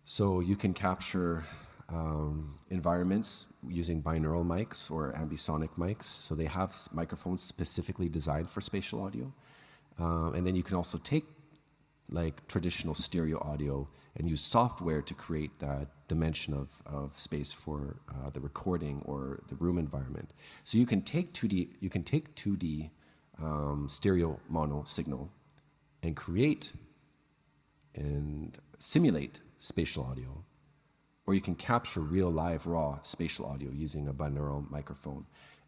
So you can capture environments using binaural mics or ambisonic mics. So they have microphones specifically designed for spatial audio. And then you can also take like traditional stereo audio and use software to create that dimension of space for the recording or the room environment. So you can take 2D stereo mono signal and create and simulate spatial audio, or you can capture real live raw spatial audio using a binaural microphone.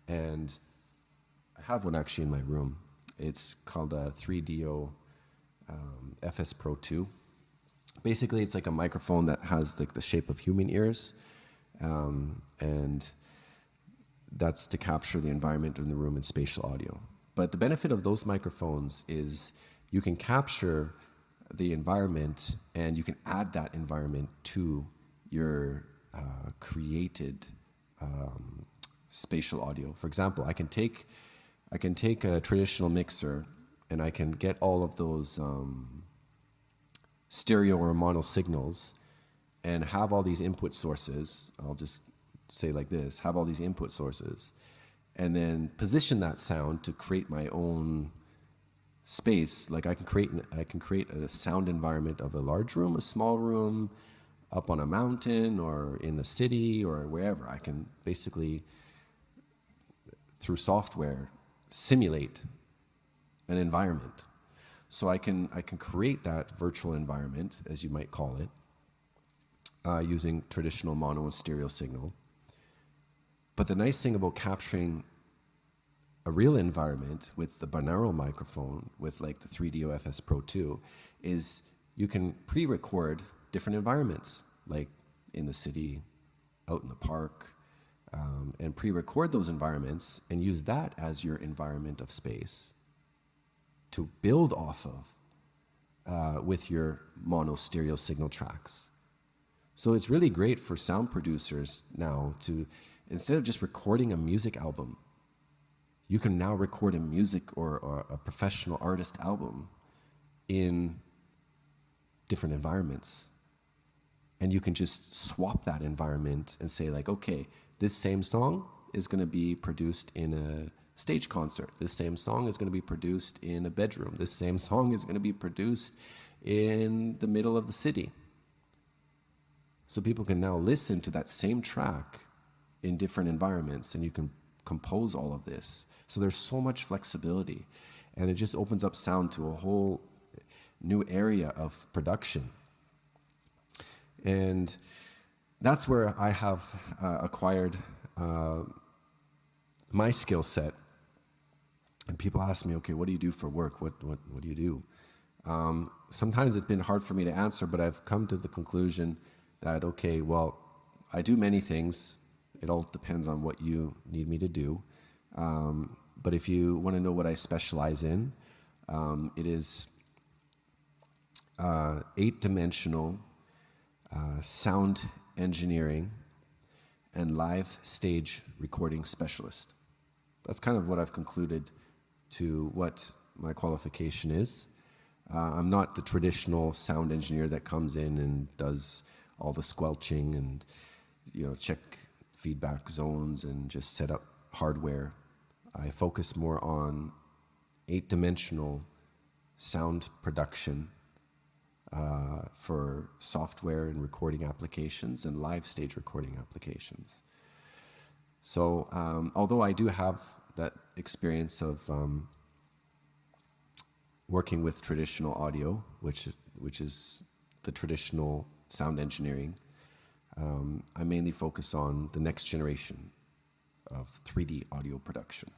And I have one actually in my room. It's called a 3DO FS Pro 2. Basically, it's like a microphone that has like the shape of human ears, and that's to capture the environment in the room in spatial audio. But the benefit of those microphones is you can capture the environment and you can add that environment to your created spatial audio. For example, I can take a traditional mixer and I can get all of those stereo or mono signals and have all these input sources. I'll just say like this, have all these input sources, and then position that sound to create my own space. Like I can create a sound environment of a large room, a small room, up on a mountain or in the city or wherever. I can basically, through software, simulate an environment. So I can create that virtual environment, as you might call it, using traditional mono and stereo signal. But the nice thing about capturing a real environment with the binaural microphone, with like the 3DO FS Pro 2, is you can pre-record different environments, like in the city, out in the park, and pre-record those environments and use that as your environment of space to build off of with your mono stereo signal tracks. So it's really great for sound producers now to, instead of just recording a music album, you can now record a music or a professional artist album in different environments. And you can just swap that environment and say like, okay, this same song is going to be produced in a stage concert. This same song is going to be produced in a bedroom. This same song is going to be produced in the middle of the city. So people can now listen to that same track in different environments, and you can compose all of this. So there's so much flexibility, and it just opens up sound to a whole new area of production. And that's where I have acquired my skill set. And people ask me, okay, what do you do for work? What do you do? Sometimes it's been hard for me to answer, but I've come to the conclusion that, okay, well, I do many things. It all depends on what you need me to do. But if you want to know what I specialize in, it is 8-dimensional sound engineering and live stage recording specialist. That's kind of what I've concluded to what my qualification is. I'm not the traditional sound engineer that comes in and does all the squelching and, check feedback zones and just set up hardware. I focus more on 8-dimensional sound production for software and recording applications and live stage recording applications. So although I do have that experience of working with traditional audio, which is the traditional sound engineering, I mainly focus on the next generation of 3D audio production.